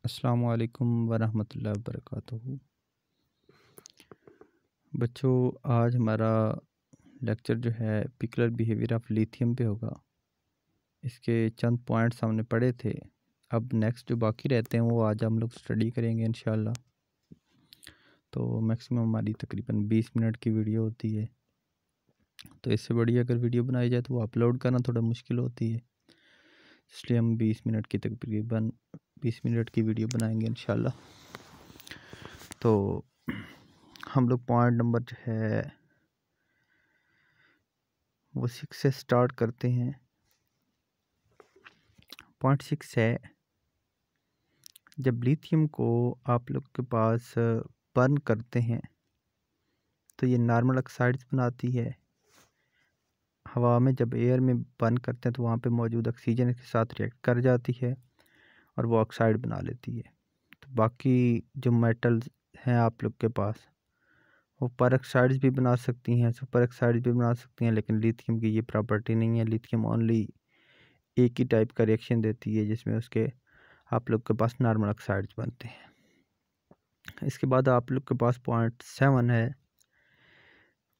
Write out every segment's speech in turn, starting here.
अस्सलामु अलैकुम वरहमतुल्लाहि वबरकातुहू। बच्चों, आज हमारा लेक्चर जो है पिकुलर बिहेवियर ऑफ लिथियम पे होगा। इसके चंद पॉइंट्स हमने पढ़े थे। अब नेक्स्ट जो बाकी रहते हैं वो आज हम लोग स्टडी करेंगे इंशाल्लाह। तो मैक्सिमम हमारी तकरीबन 20 मिनट की वीडियो होती है। तो इससे बड़ी अगर वीडियो बनाई जाए तो वो अपलोड करना थोड़ा मुश्किल होती है, इसलिए हम 20 मिनट की तकरीबन 20 मिनट की वीडियो बनाएंगे इंशाल्लाह। तो हम लोग पॉइंट नंबर जो है वो 6 से स्टार्ट करते हैं। पॉइंट 6 है, जब लिथियम को आप लोग के पास बर्न करते हैं तो ये नॉर्मल ऑक्साइड्स बनाती है। हवा में जब एयर में बर्न करते हैं तो वहाँ पे मौजूद ऑक्सीजन के साथ रिएक्ट कर जाती है और वो ऑक्साइड बना लेती है। तो बाकी जो मेटल्स हैं आप लोग के पास वो पर ऑक्साइड्स भी बना सकती हैं, सुपर ऑक्साइड्स भी बना सकती हैं, लेकिन लिथियम की ये प्रॉपर्टी नहीं है। लिथियम ओनली एक ही टाइप का रिएक्शन देती है जिसमें उसके आप लोग के पास नॉर्मल ऑक्साइड्स बनते हैं। इसके बाद आप लोग के पास पॉइंट 7 है,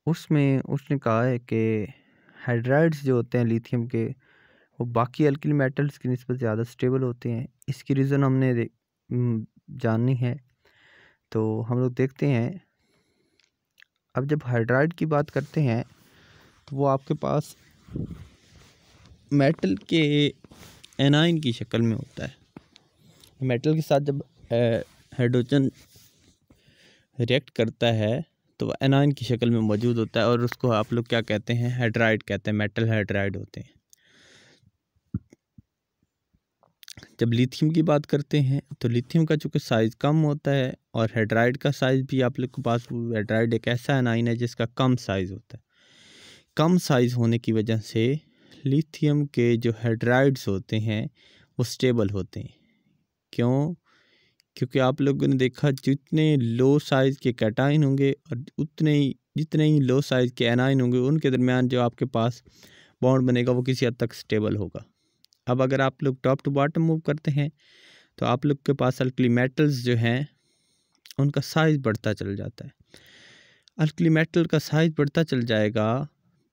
उसमें उसने कहा है कि हाइड्राइड्स जो होते हैं लिथियम के वो बाकी अल्किल मेटल्स की निस्बत ज़्यादा स्टेबल होते हैं। इसकी रीज़न हमने जाननी है, तो हम लोग देखते हैं। अब जब हाइड्राइड की बात करते हैं तो वो आपके पास मेटल के एनाइन की शक्ल में होता है। मेटल के साथ जब हाइड्रोजन रिएक्ट करता है तो एनाइन की शक्ल में मौजूद होता है और उसको आप लोग क्या कहते हैं, हाइड्राइड कहते हैं, मेटल हाइड्राइड होते हैं। जब लिथियम की बात करते हैं तो लिथियम का चूँकि साइज़ कम होता है और हाइड्राइड का साइज़ भी आप लोग के पास, हाइड्राइड एक ऐसा एनाइन है जिसका कम साइज़ होता है। कम साइज़ होने की वजह से लिथियम के जो हाइड्राइड्स होते हैं वो स्टेबल होते हैं। क्यों? क्योंकि आप लोगों ने देखा जितने लो साइज़ के कैटाइन होंगे और जितने ही लो साइज़ के एनाइन होंगे उनके दरमियान जो आपके पास बॉन्ड बनेगा वो किसी हद तक स्टेबल होगा। अब अगर आप लोग टॉप टू बॉटम मूव करते हैं तो आप लोग के पास अल्कली मेटल्स जो हैं उनका साइज़ बढ़ता चल जाता है। अल्कली मेटल का साइज़ बढ़ता चल जाएगा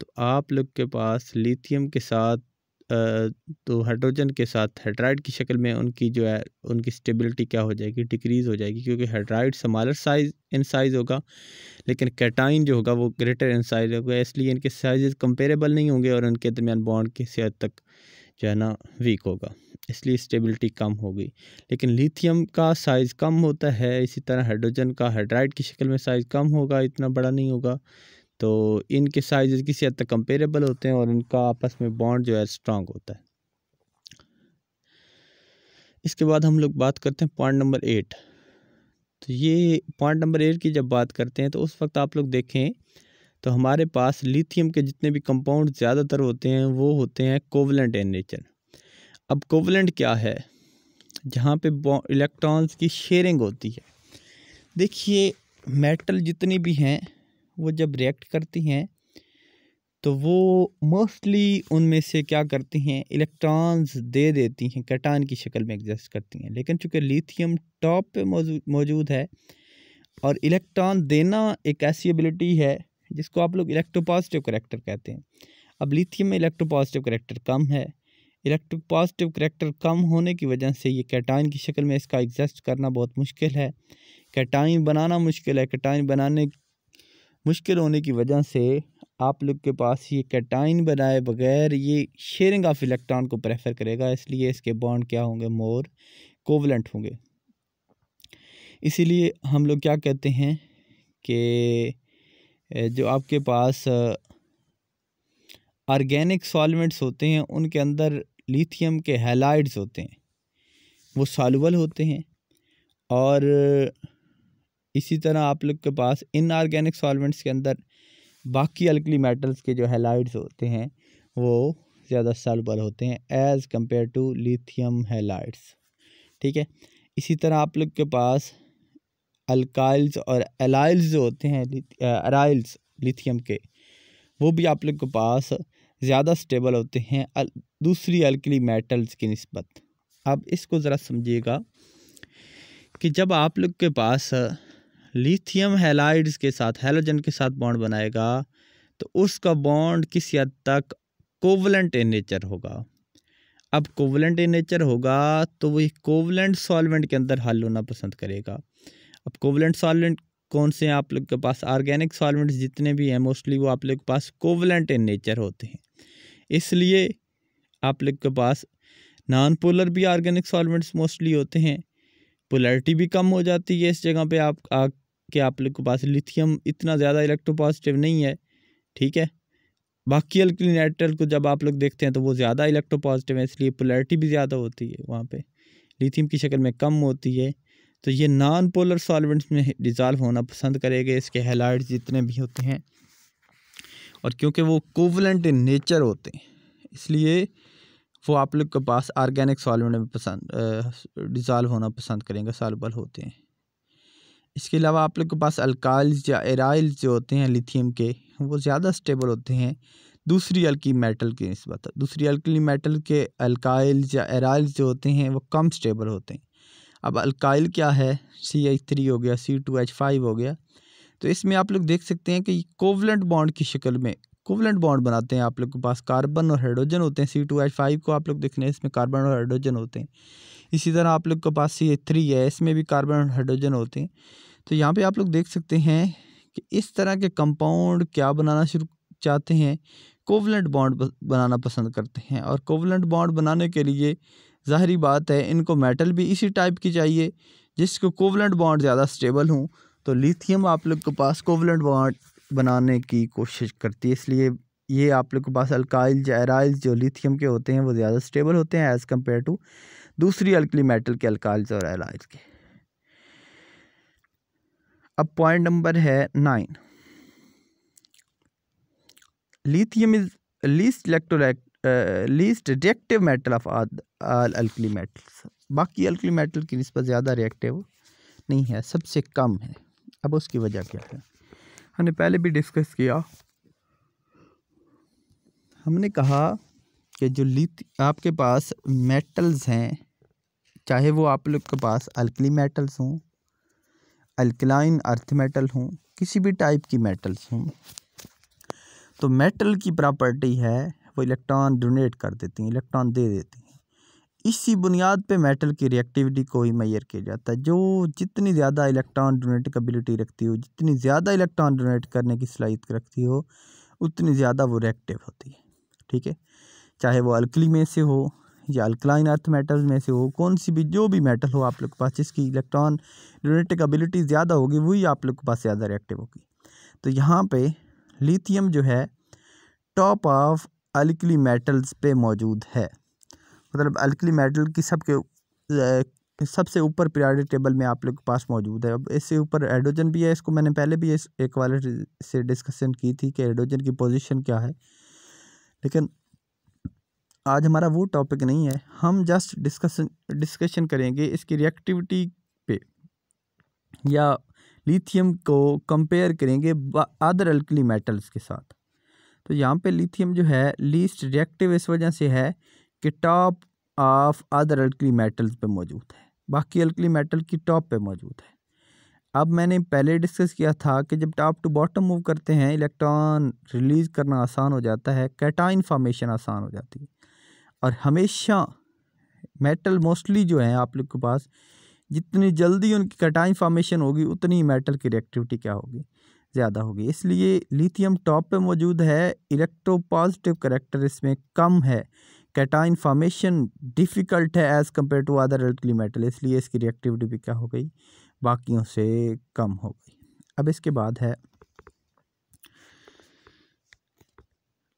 तो आप लोग के पास लिथियम के साथ तो हाइड्रोजन के साथ हाइड्राइड की शक्ल में उनकी जो है उनकी स्टेबिलिटी क्या हो जाएगी, डिक्रीज़ हो जाएगी। क्योंकि hydride smaller size in size होगा लेकिन कैटाइन जो होगा वो ग्रेटर इन साइज़ होगा, इसलिए इनके साइज़ कंपेरेबल नहीं होंगे और उनके दरमियान बॉन्ड किसी हद तक जो है ना वीक होगा, इसलिए स्टेबिलिटी कम होगी। लेकिन लिथियम का साइज़ कम होता है, इसी तरह हाइड्रोजन का हाइड्राइड की शक्ल में साइज़ कम होगा, इतना बड़ा नहीं होगा। तो इनके साइज़ किसी हद तक कंपेरेबल होते हैं और इनका आपस में बॉन्ड जो है स्ट्रांग होता है। इसके बाद हम लोग बात करते हैं पॉइंट नंबर 8। तो ये पॉइंट नंबर 8 की जब बात करते हैं तो उस वक्त आप लोग देखें तो हमारे पास लिथियम के जितने भी कंपाउंड ज़्यादातर होते हैं वो होते हैं कोवलेंट इन नेचर। अब कोवलेंट क्या है? जहाँ पे इलेक्ट्रॉन्स की शेयरिंग होती है। देखिए मेटल जितनी भी हैं वो जब रिएक्ट करती हैं तो वो मोस्टली उनमें से क्या करती हैं, इलेक्ट्रॉन्स दे देती हैं, कैटायन की शक्ल में एग्जिस्ट करती हैं। लेकिन चूँकि लिथियम टॉप पे मौजूद है और इलेक्ट्रॉन देना एक ऐसी एबिलिटी है जिसको आप लोग इलेक्ट्रोपॉजिटिव करैक्टर कहते हैं। अब लिथियम में इलेक्ट्रोपॉजिटिव करैक्टर कम है। इलेक्ट्रोपॉजिटिव करैक्टर कम होने की वजह से ये कैटायन की शक्ल में इसका एग्जिस्ट करना बहुत मुश्किल है। कैटायन बनाना मुश्किल है। कैटायन बनाने मुश्किल होने की वजह से आप लोग के पास ये कैटायन बनाए बगैर ये शेयरिंग ऑफ इलेक्ट्रॉन को प्रेफर करेगा, इसलिए इसके बॉन्ड क्या होंगे, मोर कोवलेंट होंगे। इसीलिए हम लोग क्या कहते हैं कि जो आपके पास ऑर्गेनिक सॉल्वेंट्स होते हैं उनके अंदर लिथियम के हैलाइड्स होते हैं, वो सॉल्युबल होते हैं। और इसी तरह आप लोग के पास इनऑर्गेनिक सॉल्वेंट्स के अंदर बाकी अल्कली मेटल्स के जो हैलाइड्स होते हैं वो ज़्यादा सॉल्युबल होते हैं as compare to lithium halides. ठीक है। इसी तरह आप लोग के पास अल्काइल्स और एलाइल्स जो होते हैं, अराइल्स लिथियम के, वो भी आप लोग के पास ज़्यादा स्टेबल होते हैं दूसरी अल्कली मेटल्स की निस्बत। अब इसको ज़रा समझिएगा कि जब आप लोग के पास लिथियम हैलाइड्स के साथ हैलोजन के साथ बॉन्ड बनाएगा तो उसका बॉन्ड किसी हद तक कोवलेंट इन नेचर होगा। अब कोवलेंट इन नेचर होगा तो वो कोवलेंट सॉल्वेंट के अंदर हल होना पसंद करेगा। अब कोवलेंट सॉल्वेंट कौन से हैं आप लोग के पास? ऑर्गेनिक सॉल्वेंट्स जितने भी हैं मोस्टली वो आप लोग के पास कोवलेंट इन नेचर होते हैं। इसलिए आप लोग के पास नॉन पोलर भी ऑर्गेनिक सॉल्वेंट्स मोस्टली होते हैं। पोलैरिटी भी कम हो जाती है इस जगह पे आप लोग के पास लिथियम इतना ज़्यादा इलेक्ट्रोपॉजिटिव नहीं है, ठीक है। बाकी अल्कली मेटल को जब आप लोग देखते हैं तो वो ज़्यादा इलेक्ट्रोपॉजिटिव है, इसलिए पोलैरिटी भी ज़्यादा होती है वहाँ पे, लिथियम की शक्ल में कम होती है। तो ये नॉन पोलर सॉल्वेंट्स में डिज़ोल्व होना पसंद करेंगे, इसके हैलाइड्स जितने भी होते हैं। और क्योंकि वो कोवलेंट इन नेचर होते हैं इसलिए वो आप लोग के पास ऑर्गेनिक सॉल्वेंट में डिज़ोल्व होना पसंद करेंगे, सॉल्युबल होते हैं। इसके अलावा आप लोग के पास अल्काइल्स या एराइल्स जो होते हैं लिथियम के, वो ज़्यादा स्टेबल होते हैं दूसरी अल्की मेटल की निस्बत। दूसरी अल्कली मेटल के अल्काइल्स या एराइल्स जो होते हैं वो कम स्टेबल होते हैं। अब अल्काइल क्या है? CH3 हो गया, C2H5 हो गया। तो इसमें आप लोग देख सकते हैं कि कोवलेंट बॉन्ड की शक्ल में कोवलेंट बॉन्ड बनाते हैं। आप लोग के पास कार्बन और हाइड्रोजन होते हैं। C2H5 को आप लोग देख रहे हैं, इसमें कार्बन और हाइड्रोजन होते हैं। इसी तरह आप लोग के पास CH3 है, इसमें भी कार्बन और हाइड्रोजन होते हैं। तो यहाँ पे आप लोग देख सकते हैं कि इस तरह के कंपाउंड क्या बनाना शुरू चाहते हैं, कोवलेंट बॉन्ड बनाना पसंद करते हैं। और कोवलेंट बॉन्ड बनाने के लिए ज़ाहिरी बात है इनको मेटल भी इसी टाइप की चाहिए जिसको कोवलेंट बॉन्ड ज़्यादा स्टेबल हों। तो लिथियम आप लोग के पास कोवलेंट बॉन्ड बनाने की कोशिश करती है, इसलिए ये आप लोग के पास अल्काइल या एराइल्स जो लिथियम के होते हैं वो ज़्यादा स्टेबल होते हैं एज़ कम्पेयर टू दूसरी अल्कली मेटल के अल्काइल्स और एराइल्स के। अब पॉइंट नंबर है 9, lithium is least reactive metal of all alkali metals. बाकी अल्कली मेटल की निस्बत ज़्यादा रिएक्टिव नहीं है, सबसे कम है। अब उसकी वजह क्या है? हमने पहले भी डिस्कस किया, हमने कहा कि जो आपके पास मेटल्स हैं, चाहे वो आप लोग के पास अल्कली मेटल्स हों, अल्कलाइन अर्थ मेटल हों, किसी भी टाइप की मेटल्स हों, तो मेटल की प्रॉपर्टी है वो इलेक्ट्रॉन डोनेट कर देती हैं, इलेक्ट्रॉन दे देती हैं। इसी बुनियाद पे मेटल की रिएक्टिविटी को ही मेजर किया जाता है। जो जितनी ज़्यादा इलेक्ट्रॉन डोनेट एबिलिटी रखती हो, जितनी ज़्यादा इलेक्ट्रॉन डोनेट करने की सलाहियत रखती हो, उतनी ज़्यादा वो रिएक्टिव होती है, ठीक है। चाहे वो अल्कली में से हो या अल्कलाइन अर्थ मेटल में से हो, कौन सी भी जो भी मेटल हो आप लोग के पास जिसकी इलेक्ट्रॉन डोनेट एबिलिटी ज़्यादा होगी वही आप लोग के पास ज़्यादा रिएक्टिव होगी। तो यहाँ पे लिथियम जो है टॉप ऑफ अल्कली मेटल्स पे मौजूद है, मतलब अल्कली मेटल की सबसे ऊपर पीरियोडिक टेबल में आप लोग के पास मौजूद है। अब इससे ऊपर हाइड्रोजन भी है, इसको मैंने पहले भी एक वाले से डिस्कशन की थी कि हाइड्रोजन की पोजीशन क्या है, लेकिन आज हमारा वो टॉपिक नहीं है। हम जस्ट डिस्कशन करेंगे इसकी रिएक्टिविटी पे, या लिथियम को कंपेयर करेंगे अदर अल्कली मेटल्स के साथ। तो यहाँ पे लिथियम जो है लीस्ट रिएक्टिव इस वजह से है कि top of other alkali metals पे मौजूद है, बाकी अल्कली मेटल की टॉप पे मौजूद है। अब मैंने पहले डिस्कस किया था कि जब टॉप टू बॉटम मूव करते हैं इलेक्ट्रॉन रिलीज़ करना आसान हो जाता है, कैटाइन फॉर्मेशन आसान हो जाती है। और हमेशा मेटल मोस्टली जो है आप लोग के पास जितनी जल्दी उनकी कैटाइन फॉर्मेशन होगी उतनी मेटल की रिएक्टिविटी क्या होगी, ज़्यादा होगी। इसलिए लिथियम टॉप पे मौजूद है, इलेक्ट्रोपॉजिटिव करैक्टर इसमें कम है, कैटाइन फॉर्मेशन डिफ़िकल्ट है as compare to other alkali metal, इसलिए इसकी रिएक्टिविटी भी क्या हो गई, बाकियों से कम हो गई। अब इसके बाद है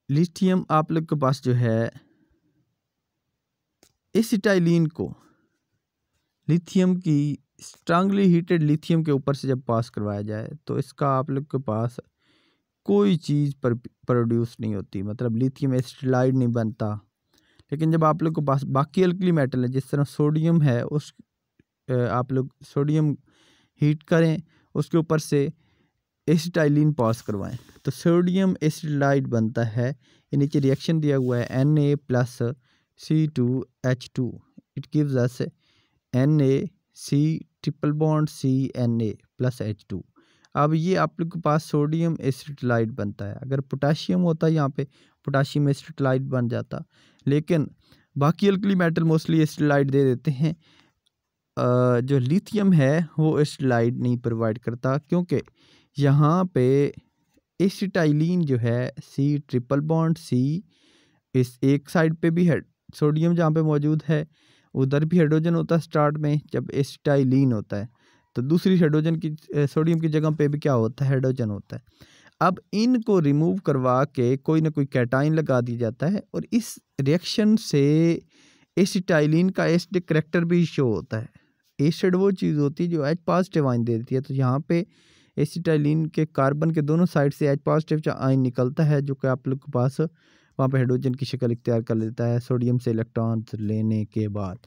लिथियम आप लोग के पास जो है एसिटाइलिन को लिथियम की स्ट्रांगली हीटेड लिथियम के ऊपर से जब पास करवाया जाए तो इसका आप लोग के पास कोई चीज़ प्रोड्यूस नहीं होती, मतलब लिथियम एसिटाइलाइड नहीं बनता। लेकिन जब आप लोग के पास बाकी अल्कली मेटल है, जिस तरह सोडियम है, उस आप लोग सोडियम हीट करें, उसके ऊपर से एसिटाइलिन पास करवाएं तो सोडियम एसिटाइलाइड बनता है। ये नीचे रिएक्शन दिया हुआ है Na+C2H2, it gives us NaC triple bond CNA+H2। अब ये आप लोग के पास सोडियम एसिटाइलाइड बनता है। अगर पोटाशियम होता यहाँ पे पोटाशियम एसिटाइलाइड बन जाता, लेकिन बाकी अल्कली मेटल मोस्टली एसिटाइलाइड दे देते हैं। जो लिथियम है वो एसिटाइलाइड नहीं प्रोवाइड करता, क्योंकि यहाँ पे एसिटाइलिन जो है C+C, इस एक साइड पे भी है सोडियम जहाँ पे मौजूद है, उधर भी हाइड्रोजन होता है स्टार्ट में जब एसिटाइलिन होता है, तो दूसरी हाइड्रोजन की सोडियम की जगह पे भी क्या होता है, हाइड्रोजन होता है। अब इनको रिमूव करवा के कोई ना कोई कैटाइन लगा दिया जाता है, और इस रिएक्शन से एसिटाइलिन का एसिडिक करैक्टर भी शो होता है। एसिड वो चीज़ होती है जो H+ आयन दे देती है, तो यहाँ पे एसिटाइलिन के कार्बन के दोनों साइड से H+ आयन निकलता है, जो कि आप लोग के पास वहाँ पे हाइड्रोजन की शक्ल इख्तियार कर लेता है सोडियम से इलेक्ट्रॉन लेने के बाद।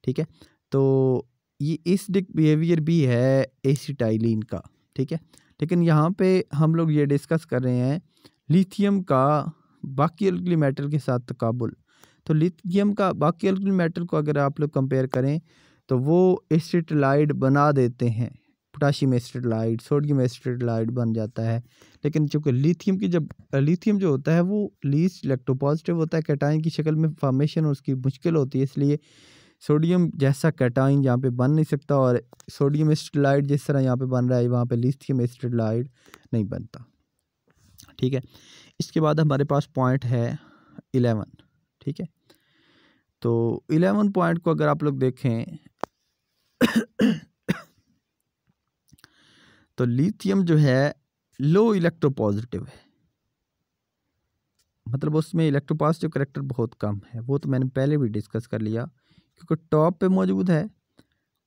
ठीक है, तो ये एसिडिक बिहेवियर भी है एसिटाइलिन का। ठीक है, लेकिन यहाँ पे हम लोग ये डिस्कस कर रहे हैं लिथियम का बाकी अल्कली मेटल के साथ तकाबुल। तो लिथियम का बाकी अल्कली मेटल को अगर आप लोग कंपेयर करें तो वो एसिटाइलाइड बना देते हैं, पोटाशियम एसिटाइलाइड, सोडियम एसिटाइलाइड बन जाता है। लेकिन चूँकि लिथियम जो होता है वो लीस्ट इलेक्ट्रोपॉजिटिव होता है, कैटाइन की शक्ल में फॉर्मेशन उसकी मुश्किल होती है, इसलिए सोडियम जैसा कैटाइन यहाँ पे बन नहीं सकता, और सोडियम एसिटाइलाइड जिस तरह यहाँ पे बन रहा है वहाँ पे लिथियम एसिटाइलाइड नहीं बनता। ठीक है, इसके बाद हमारे पास पॉइंट है 11। ठीक है, तो 11 पॉइंट को अगर आप लोग देखें तो लिथियम जो है लो इलेक्ट्रोपॉजिटिव है, मतलब उसमें इलेक्ट्रोपॉजिटिव करैक्टर बहुत कम है। वो तो मैंने पहले भी डिस्कस कर लिया, क्योंकि टॉप पे मौजूद है,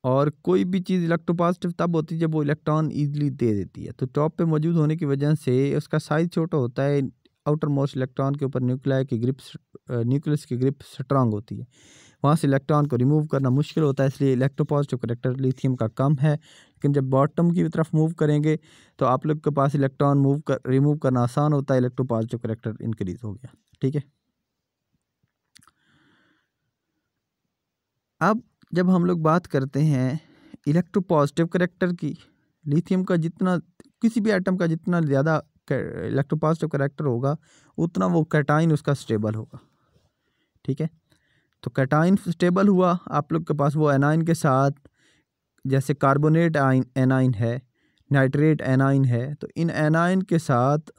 और कोई भी चीज़ इलेक्ट्रोपॉजिटिव तब होती है जब वो इलेक्ट्रॉन ईजिली दे देती है। तो टॉप पे मौजूद होने की वजह से उसका साइज छोटा होता है, आउटर मोस्ट इलेक्ट्रॉन के ऊपर न्यूक्लियस की ग्रिप स्ट्रांग होती है, वहाँ से इलेक्ट्रॉन को रिमूव करना मुश्किल होता है, इसलिए इलेक्ट्रोपॉजिटिव करैक्टर लिथियम का कम है। लेकिन जब बॉटम की तरफ मूव करेंगे तो आप लोग के पास इलेक्ट्रॉन रिमूव करना आसान होता है, इलेक्ट्रोपॉजिटिव करैक्टर इंक्रीज हो गया। ठीक है, अब जब हम लोग बात करते हैं इलेक्ट्रोपॉजिटिव करैक्टर की, लिथियम का जितना किसी भी एटम का जितना ज़्यादा इलेक्ट्रोपॉजिटिव करैक्टर होगा उतना वो कैटाइन उसका स्टेबल होगा। ठीक है, तो कैटाइन स्टेबल हुआ, आप लोग के पास वो एनाइन के साथ, जैसे कार्बोनेट एनाइन है, नाइट्रेट एनाइन है, तो इन एनाइन के साथ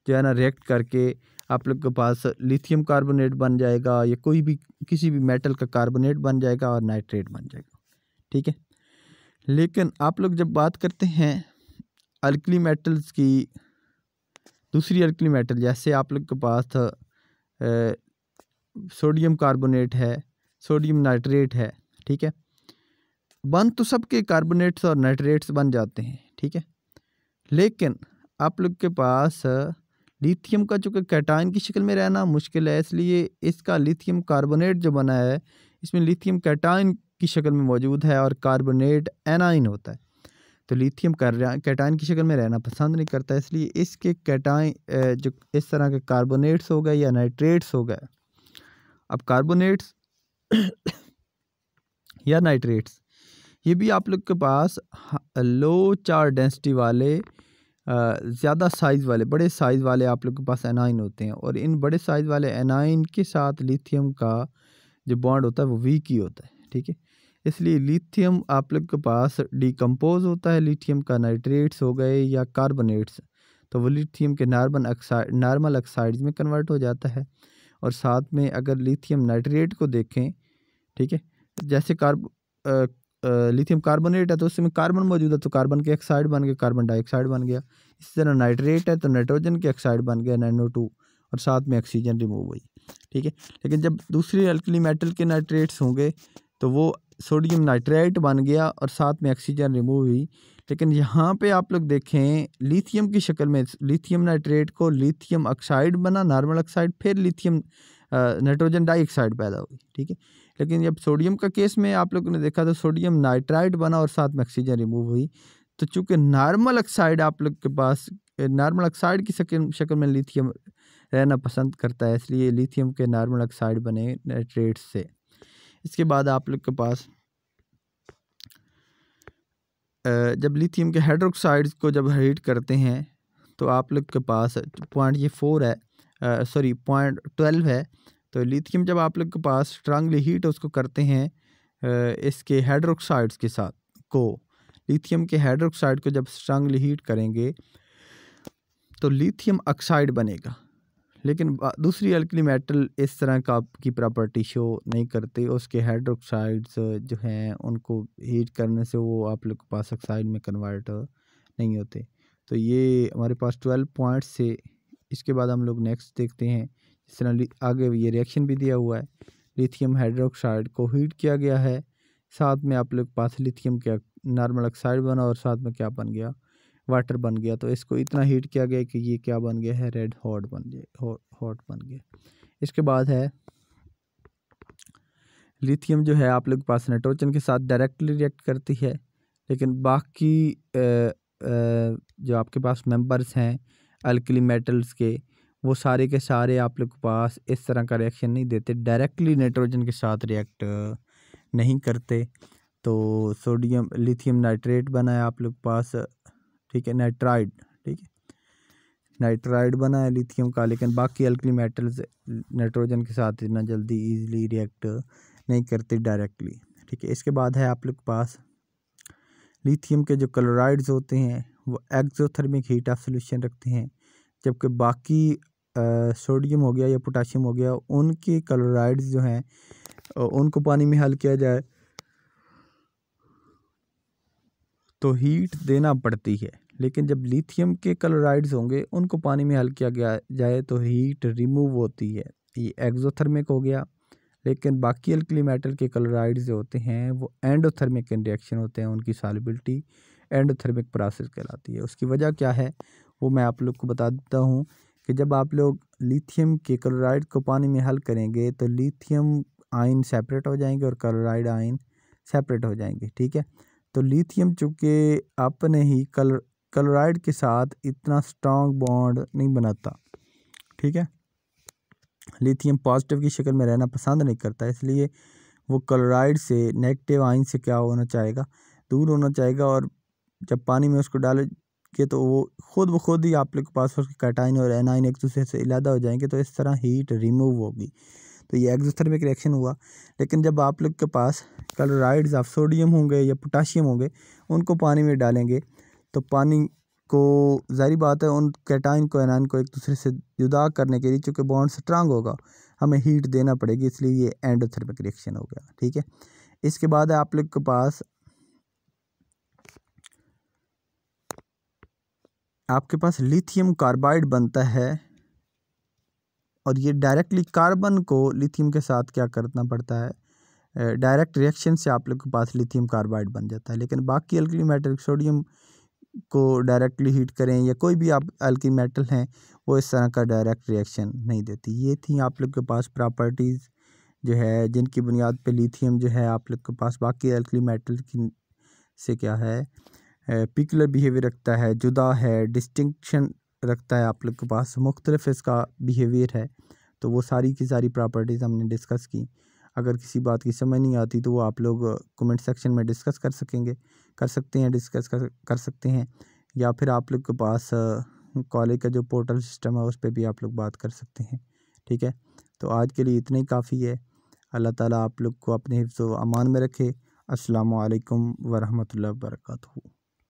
जो है ना रिएक्ट करके आप लोग के पास लिथियम कार्बोनेट बन जाएगा, या कोई भी किसी भी मेटल का कार्बोनेट बन जाएगा और नाइट्रेट बन जाएगा। ठीक है, लेकिन आप लोग जब बात करते हैं अल्कली मेटल्स की, दूसरी अल्कली मेटल जैसे आप लोग के पास सोडियम कार्बोनेट है, सोडियम नाइट्रेट है। ठीक है, बन तो सबके कार्बोनेट्स और नाइट्रेट्स बन जाते हैं। ठीक है, लेकिन आप लोग के पास लिथियम का चूँकि कैटाइन की शक्ल में रहना मुश्किल है, इसलिए इसका लिथियम कार्बोनेट जो बना है इसमें लिथियम कैटाइन की शक्ल में मौजूद है और कार्बोनेट एनाइन होता है। तो लिथियम कैटाइन की शक्ल में रहना पसंद नहीं करता, इसलिए इसके कैटाइन जो इस तरह के कार्बोनेट्स हो गए या नाइट्रेट्स हो गए। अब कार्बोनेट्स या नाइट्रेट्स ये भी आप लोग के पास लो चार्ज डेंसिटी वाले, ज़्यादा साइज़ वाले, बड़े साइज़ वाले आप लोग के पास एनाइन होते हैं, और इन बड़े साइज़ वाले एनाइन के साथ लिथियम का जो बॉन्ड होता है वो वीक ही होता है। ठीक है, इसलिए लिथियम आप लोग के पास डिकम्पोज होता है, लिथियम का नाइट्रेट्स हो गए या कार्बोनेट्स, तो वो लिथियम के नॉर्मल ऑक्साइड्स में कन्वर्ट हो जाता है। और साथ में अगर लिथियम नाइट्रेट को देखें, ठीक है, जैसे लिथियम कार्बोनेट है तो उसमें कार्बन मौजूद है, तो कार्बन के ऑक्साइड बन गया, कार्बन डाइऑक्साइड बन गया। इसी तरह नाइट्रेट है तो नाइट्रोजन के ऑक्साइड बन गया, NO2, और साथ में ऑक्सीजन रिमूव हुई। ठीक है, लेकिन जब दूसरी अल्कली मेटल के नाइट्रेट्स होंगे तो वो सोडियम नाइट्रेट बन गया और साथ में ऑक्सीजन रिमूव हुई। लेकिन यहाँ पे आप लोग देखें लिथियम की शक्ल में, लिथियम नाइट्रेट को लिथियम ऑक्साइड बना, नॉर्मल ऑक्साइड, फिर लिथियम नाइट्रोजन डाइऑक्साइड पैदा हुई। ठीक है, लेकिन जब सोडियम का केस में आप लोगों ने देखा तो सोडियम नाइट्राइट बना और साथ में ऑक्सीजन रिमूव हुई। तो चूँकि नॉर्मल ऑक्साइड आप लोग के पास, नॉर्मल ऑक्साइड की शक्ल में लिथियम रहना पसंद करता है, इसलिए लिथियम के नॉर्मल ऑक्साइड बने नाइट्रेट से। इसके बाद आप लोग के पास जब लिथियम के हाइड्रोक्साइड्स को जब हीट करते हैं तो आप लोग के पास पॉइंट ये 4 है, सॉरी पॉइंट 12 है। तो लिथियम जब आप लोग के पास स्ट्रांगली हीट उसको करते हैं इसके हाइड्रोक्साइड्स के साथ को, लिथियम के हाइड्रोक्साइड को जब स्ट्रांगली हीट करेंगे तो लिथियम ऑक्साइड बनेगा। लेकिन दूसरी अल्कली मेटल इस तरह का की प्रॉपर्टी शो नहीं करते, उसके हाइड्रोक्साइड्स जो हैं उनको हीट करने से वो आप लोग के पास ऑक्साइड में कन्वर्ट नहीं होते। तो ये हमारे पास 12 पॉइंट्स से। इसके बाद हम लोग नेक्स्ट देखते हैं, जिस तरह आगे ये रिएक्शन भी दिया हुआ है। लिथियम हाइड्रोक्साइड को हीट किया गया है, साथ में आप लोग के पास लिथियम का नॉर्मल ऑक्साइड बना और साथ में क्या बन गया, वाटर बन गया। तो इसको इतना हीट किया गया कि ये क्या बन गया है, रेड हॉट बन गया, हॉट बन गया। इसके बाद है लिथियम जो है आप लोग के पास नाइट्रोजन के साथ डायरेक्टली रिएक्ट करती है, लेकिन बाकी जो आपके पास मेंबर्स हैं अल्कली मेटल्स के, वो सारे के सारे आप लोग के पास इस तरह का रिएक्शन नहीं देते, डायरेक्टली नाइट्रोजन के साथ रिएक्ट नहीं करते। तो सोडियम लिथियम नाइट्रेट बना है आप लोग के पास, ठीक है, नाइट्राइड, ठीक है, नाइट्राइड बना है लिथियम का, लेकिन बाकी अल्कली मेटल्स नाइट्रोजन के साथ इतना जल्दी इजीली रिएक्ट नहीं करते डायरेक्टली, ठीक है। इसके बाद है आप लोग के पास लिथियम के जो क्लोराइड्स होते हैं वो एक्सोथर्मिक हीट ऑफ सोल्यूशन रखते हैं, जबकि बाकी सोडियम हो गया या पोटाशियम हो गया उनके क्लोराइड्स जो हैं उनको पानी में हल किया जाए तो हीट देना पड़ती है। लेकिन जब लिथियम के क्लोराइड्स होंगे उनको पानी में हल किया गया जाए तो हीट रिमूव होती है, ये एक्सोथर्मिक हो गया। लेकिन बाकी अल्कली मेटल के क्लोराइड्स जो होते हैं वो एंडोथर्मिक इन रिएक्शन होते हैं, उनकी सॉल्युबिलिटी एंडोथर्मिक प्रोसेस कहलाती है। उसकी वजह क्या है वो मैं आप लोग को बता देता हूँ कि जब आप लोग लिथियम के क्लोराइड को पानी में हल करेंगे तो लिथियम आयन सेपरेट हो जाएंगे और क्लोराइड आयन सेपरेट हो जाएंगे, ठीक है। तो लिथियम चूँकि अपने ही क्लोराइड के साथ इतना स्ट्रॉन्ग बॉन्ड नहीं बनाता, ठीक है, लिथियम पॉजिटिव की शक्ल में रहना पसंद नहीं करता, इसलिए वो क्लोराइड से नेगेटिव आयन से क्या होना चाहेगा, दूर होना चाहेगा। और जब पानी में उसको डालोगे तो वो खुद ब खुद ही आप लोग के पास उसके कैटाइन और एनाइन एक दूसरे से अलग हो जाएंगे, तो इस तरह हीट रिमूव होगी। तो ये एक्सोथर्मिक रिएक्शन हुआ। लेकिन जब आप लोग के पास क्लोराइड्स ऑफ सोडियम होंगे या पोटाशियम होंगे उनको पानी में डालेंगे तो पानी को ज़ाहिर बात है उन कैटाइन को एनाइन को एक दूसरे से जुदा करने के लिए, चूँकि बॉन्ड स्ट्रांग होगा, हमें हीट देना पड़ेगी, इसलिए ये एंडोथर्मिक रिएक्शन हो गया, ठीक है। इसके बाद है आप लोग के पास लिथियम कार्बाइड बनता है और ये डायरेक्टली कार्बन को लिथियम के साथ क्या करना पड़ता है, डायरेक्ट रिएक्शन से आप लोग के पास लिथियम कार्बाइड बन जाता है। लेकिन बाकी अल्कली मेटल सोडियम को डायरेक्टली हीट करें या कोई भी आप अल्कली मेटल हैं वो इस तरह का डायरेक्ट रिएक्शन नहीं देती। ये थी आप लोग के पास प्रॉपर्टीज़ जो है जिनकी बुनियाद पे लिथियम जो है आप लोग के पास बाकी अल्कली मेटल की से क्या है पिकुलर बिहेवियर रखता है, जुदा है, डिस्टिंक्शन रखता है, आप लोग के पास मुख्तलिफ इसका बिहेवियर है। तो वो सारी की सारी प्रॉपर्टीज़ हमने डिस्कस की। अगर किसी बात की समझ नहीं आती तो वो आप लोग कमेंट सेक्शन में डिस्कस कर सकते हैं, डिस्कस कर सकते हैं, या फिर आप लोग के पास कॉलेज का जो पोर्टल सिस्टम है उस पर भी आप लोग बात कर सकते हैं, ठीक है। तो आज के लिए इतना ही काफ़ी है। अल्लाह ताला आप लोग को अपने हिफ्ज़ व अमान में रखे। अस्सलामु अलैकुम वरहमतुल्लाहि वबरकातुहू।